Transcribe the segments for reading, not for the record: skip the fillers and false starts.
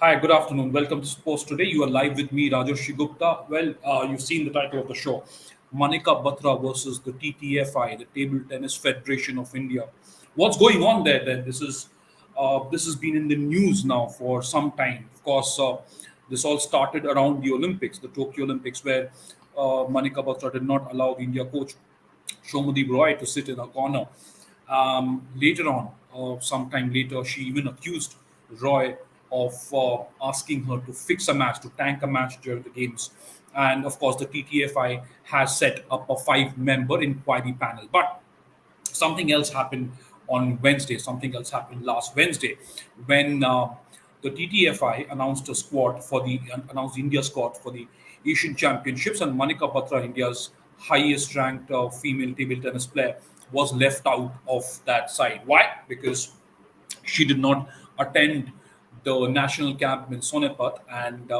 Hi, good afternoon. Welcome to Sports Today. You are live with me, Rajarshi Gupta. Well, you've seen the title of the show, Manika Batra versus the TTFI, the Table Tennis Federation of India. What's going on there? Then this has been in the news now for some time. Of course, this all started around the Olympics, the Tokyo Olympics, where Manika Batra did not allow the India coach Shomadip Roy to sit in a corner. Later on, sometime later, she even accused Roy of asking her to fix a match, to tank a match during the games. And of course, the TTFI has set up a five-member inquiry panel. But something else happened on Wednesday. Something else happened last Wednesday when the TTFI announced India squad for the Asian Championships, and Manika Batra, India's highest-ranked female table tennis player, was left out of that side. Why? Because she did not attend the national camp in Sonepat, and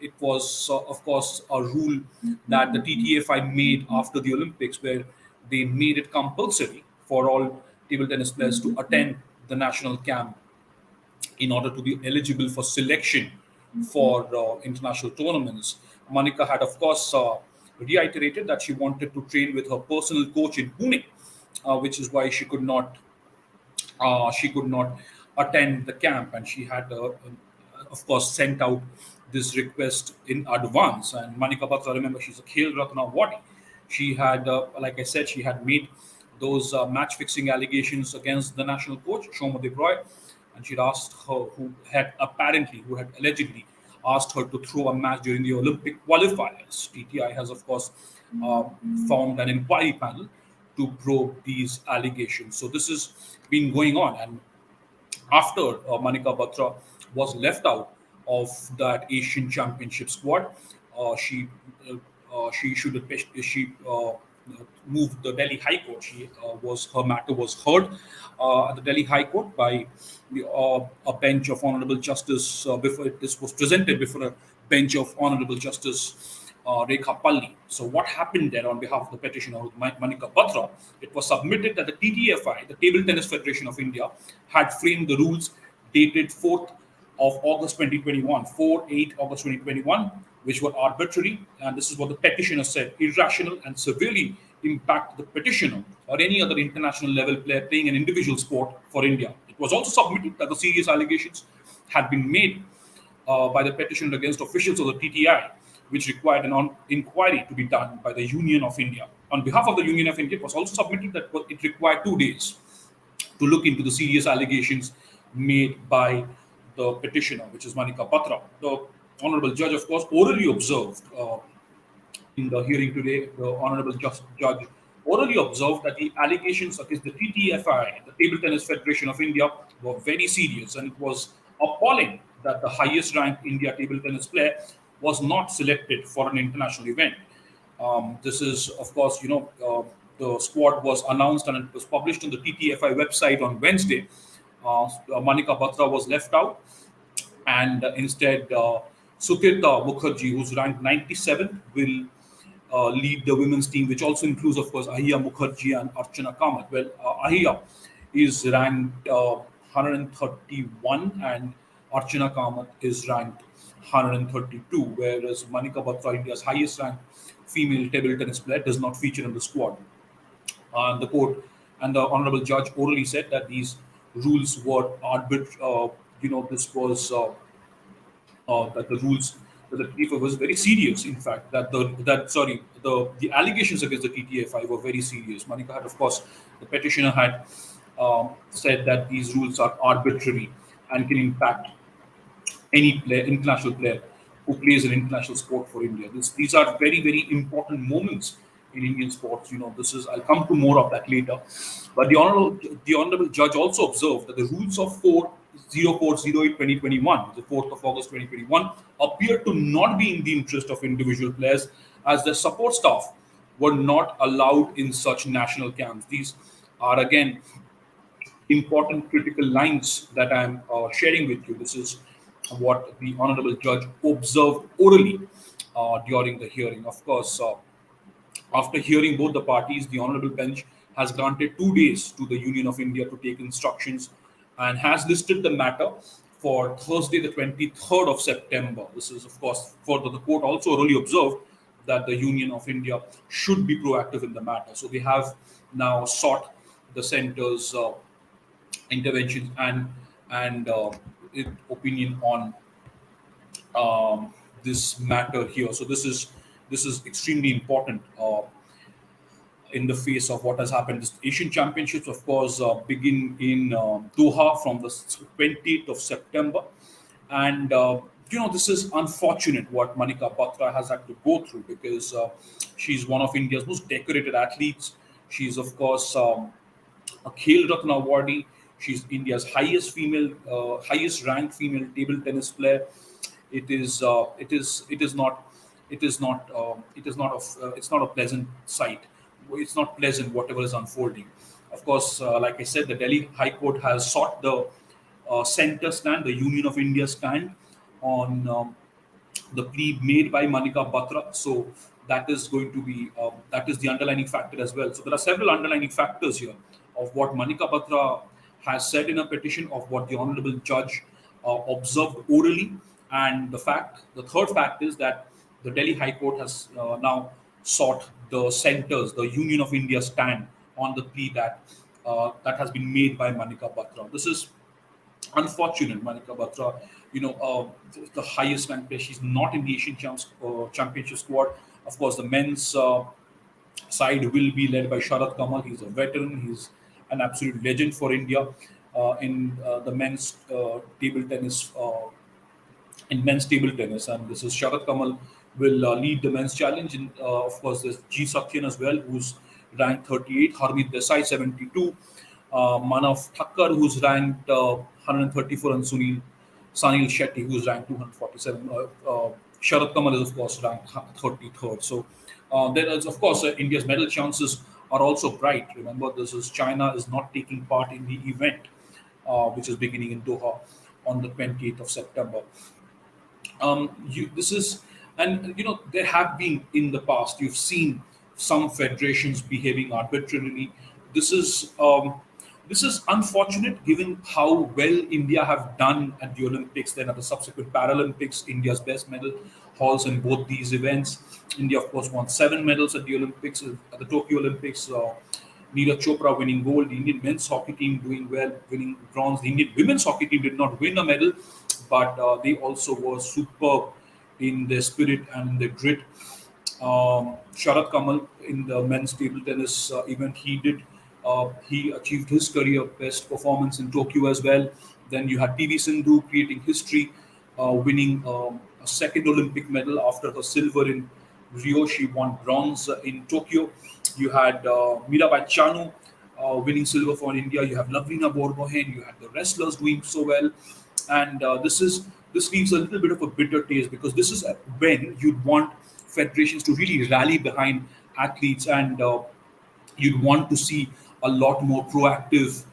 it was, of course, a rule that the TTFI made after the Olympics, where they made it compulsory for all table tennis players to attend the national camp in order to be eligible for selection for international tournaments. Manika had, of course, reiterated that she wanted to train with her personal coach in Pune, which is why she could not attend the camp, and she had, of course, sent out this request in advance. And Manika Batra, remember, she's a Khel Ratna awardee. She had, like I said, she had made those match fixing allegations against the national coach Shomadip Roy, and she'd asked her, who had allegedly asked her to throw a match during the Olympic qualifiers. TTI has, of course, uh, formed an inquiry panel to probe these allegations. So this has been going on, and after Manika Batra was left out of that Asian Championship squad, she should have she moved the Delhi High Court. Her matter was heard at the Delhi High Court by a bench of Honorable Justice. Before this was presented before a bench of Honorable Justice Rekha Palli. So what happened there on behalf of the petitioner, Manika Batra? It was submitted that the TTFI, the Table Tennis Federation of India, had framed the rules dated 4th of August 2021, 4/8 August 2021, which were arbitrary, and this is what the petitioner said, irrational and severely impact the petitioner or any other international level player playing an individual sport for India. It was also submitted that the serious allegations had been made by the petitioner against officials of the TTI, which required an inquiry to be done by the Union of India. On behalf of the Union of India, it was also submitted that it required 2 days to look into the serious allegations made by the petitioner, which is Manika Batra. The honorable judge, of course, orally observed in the hearing today, the honorable judge orally observed that the allegations against the TTFI, the Table Tennis Federation of India, were very serious, and it was appalling that the highest ranked India table tennis player was not selected for an international event. This is, of course, the squad was announced and it was published on the TTFI website on Wednesday. Manika Batra was left out, and instead, Sutirta Mukherjee, who's ranked 97th, will lead the women's team, which also includes, of course, Ahiya Mukherjee and Archana Kamath. Well, Ahiya is ranked 131, and Archana Kamath is ranked 132, whereas Manika Batra, India's highest ranked female table tennis player, does not feature in the squad. And the court and the honorable judge orally said that these rules were arbitrary. This was that the rules that the TTFI was very serious. In fact, the allegations against the TTFI were very serious. Manika had, of course, the petitioner had said that these rules are arbitrary and can impact any player, international player who plays an international sport for India. These are very, very important moments in Indian sports. I'll come to more of that later. But the honorable judge also observed that the rules of 4/04/08/2021, the 4th of August 2021, appear to not be in the interest of individual players, as their support staff were not allowed in such national camps. These are again important critical lines that I'm sharing with you. This is what the honorable judge observed orally during the hearing. Of course, after hearing both the parties, the honorable bench has granted 2 days to the Union of India to take instructions and has listed the matter for Thursday, the 23rd of September. This is, of course, further the court also really observed that the Union of India should be proactive in the matter. So they have now sought the centre's intervention and opinion on this matter here. So this is extremely important. In the face of what has happened. The Asian Championships, of course, begin in Doha from the 20th of September. And, this is unfortunate what Manika Batra has had to go through because she's one of India's most decorated athletes. She's, of course, a Khel Ratna awardee. She's India's highest ranked female table tennis player. It's not a pleasant sight. It's not pleasant whatever is unfolding. Of course, like I said, the Delhi High Court has sought the center stand, the Union of India stand on the plea made by Manika Batra. So that is going to be that is the underlining factor as well. So there are several underlining factors here of what Manika Batra has said in a petition, of what the honorable judge observed orally, and the third fact is that the Delhi High Court has now sought the centers, the Union of India stand on the plea that has been made by Manika Batra. This is unfortunate. Manika Batra, the highest ranked player. She's not in the Championship squad. Of course, the men's side will be led by Sharad Kamal. He's a veteran. He's an absolute legend for India in the men's table tennis. And this is Sharad Kamal will lead the men's challenge. And of course, there's G. Satyan as well, who's ranked 38. Harmeet Desai, 72. Manav Thakkar, who's ranked 134, and Sanil Shetty, who's ranked 247. Sharad Kamal is, of course, ranked 33rd. So there is, of course, India's medal chances are also bright. Remember, China is not taking part in the event, which is beginning in Doha on the 28th of September. This is, and there have been in the past. You've seen some federations behaving arbitrarily. This is unfortunate given how well India have done at the Olympics. Then at the subsequent Paralympics, India's best medal hauls in both these events. India, of course, won 7 medals at the Olympics, at the Tokyo Olympics. Neeraj Chopra winning gold. The Indian men's hockey team doing well, winning bronze. The Indian women's hockey team did not win a medal, but they also were superb in their spirit and their grit. Sharad Kamal in the men's table tennis event, he achieved his career best performance in Tokyo as well. Then you had PV Sindhu creating history, winning a second Olympic medal after her silver in Rio. She won bronze in Tokyo. You had Mirabai Chanu winning silver for India. You have Lavlina Borgohain. You had the wrestlers doing so well, and this leaves a little bit of a bitter taste because this is when you'd want federations to really rally behind athletes, and you'd want to see a lot more proactive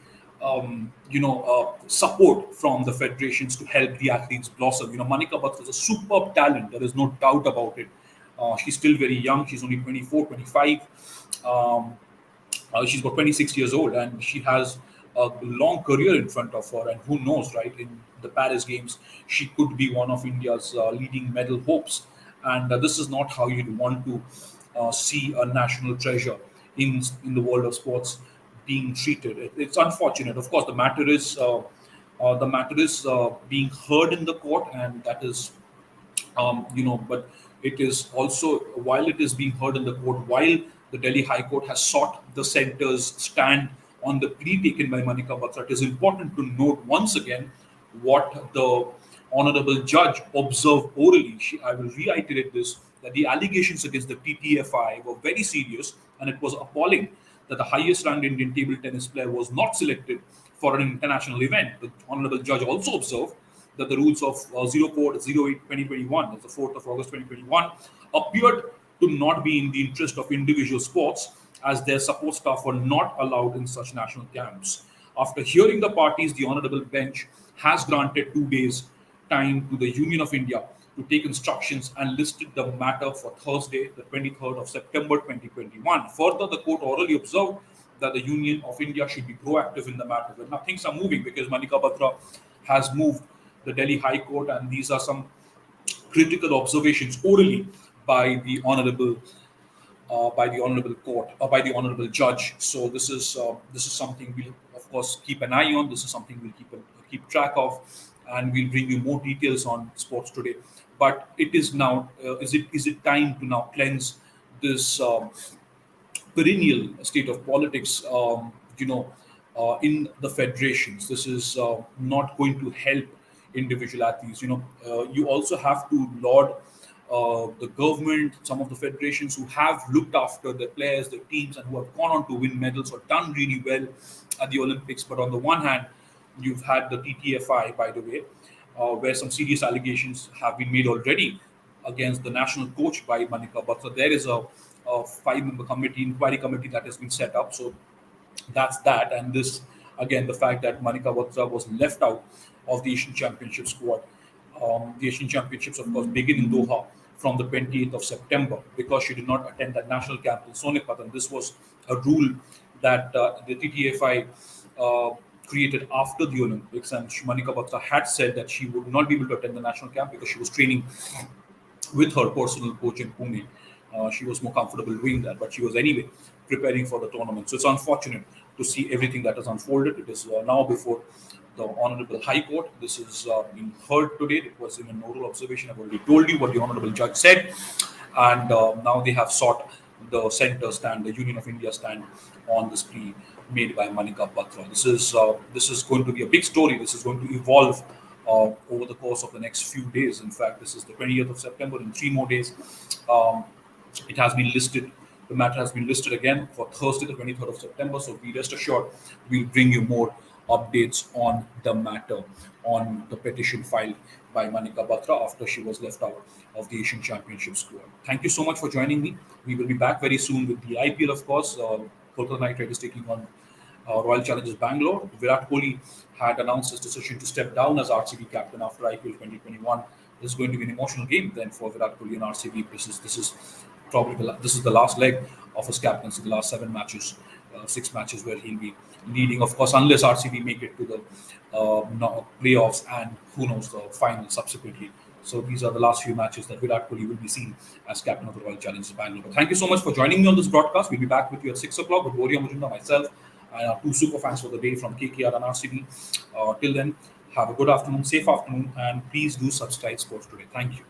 support from the federations to help the athletes blossom. Manika Batra is a superb talent. There is no doubt about it. She's still very young. She's only 24, 25. She's got 26 years old, and she has a long career in front of her. And who knows, right? In the Paris Games, she could be one of India's leading medal hopes. And this is not how you'd want to see a national treasure in the world of sports being treated. It's unfortunate. Of course, the matter is being heard in the court, and that is, but it is also, while it is being heard in the court, while the Delhi High Court has sought the centre's stand on the plea taken by Manika Batra, it is important to note once again what the honorable judge observed orally. I will reiterate this, that the allegations against the TTFI were very serious, and it was appalling that the highest ranked Indian table tennis player was not selected for an international event. The honorable judge also observed that the rules of 04/08/2021, that's the 4th of August 2021, appeared to not be in the interest of individual sports, as their support staff were not allowed in such national camps. After hearing the parties, the honorable bench has granted 2 days time to the Union of India to take instructions and listed the matter for Thursday, the 23rd of September 2021. Further, the court orally observed that the Union of India should be proactive in the matter. But now things are moving because Manika Batra has moved the Delhi High Court, and these are some critical observations orally by the honorable court, by the honorable judge. So this is something we'll of course keep an eye on. This is something we'll keep track of, and we'll bring you more details on sports today. But it is now is it time to now cleanse this perennial state of politics, in the federations. This is not going to help individual athletes. You also have to laud the government, some of the federations who have looked after their players, their teams, and who have gone on to win medals or done really well at the Olympics. But on the one hand, you've had the TTFI, by the way, where some serious allegations have been made already against the national coach by Manika Batra. There is a five-member inquiry committee that has been set up. So that's that. And this, again, the fact that Manika Batra was left out of the Asian Championship squad. The Asian Championships, of course, begin in Doha from the 28th of September because she did not attend that national camp in Sonipat. And this was a rule that the TTFI created after the Olympics. And Manika Batra had said that she would not be able to attend the national camp because she was training with her personal coach in Pune. She was more comfortable doing that, but she was anyway preparing for the tournament. So it's unfortunate to see everything that has unfolded. It is now before the Honorable High Court. This is being heard today. It was in a nodal observation. I've already told you what the Honorable Judge said. And now they have sought the centre stand, the Union of India stand on this plea made by Manika Batra. This is going to be a big story. This is going to evolve over the course of the next few days. In fact, this is the 20th of September. In 3 more days, it has been listed. The matter has been listed again for Thursday, the 23rd of September. So be rest assured, we'll bring you more updates on the matter, on the petition filed by Manika Batra after she was left out of the Asian Championship squad. Thank you so much for joining me. We will be back very soon with the IPL, of course. Kolkata Knight Riders taking on Royal Challengers Bangalore. Virat Kohli had announced his decision to step down as RCB captain after IPL 2021. This is going to be an emotional game then for Virat Kohli and RCB. This is probably the last leg of his captaincy, the last 7 matches, 6 matches where he'll be leading. Of course, unless RCB make it to the playoffs and who knows the final subsequently. So these are the last few matches that Virat Kohli will be seen as captain of the Royal Challengers Bangalore. But thank you so much for joining me on this broadcast. We'll be back with you at 6 o'clock with Boria Mujumdar, myself, and our 2 super fans for the day from KKR and RCB. Till then, have a good afternoon, safe afternoon, and please do subscribe Sports Today. Thank you.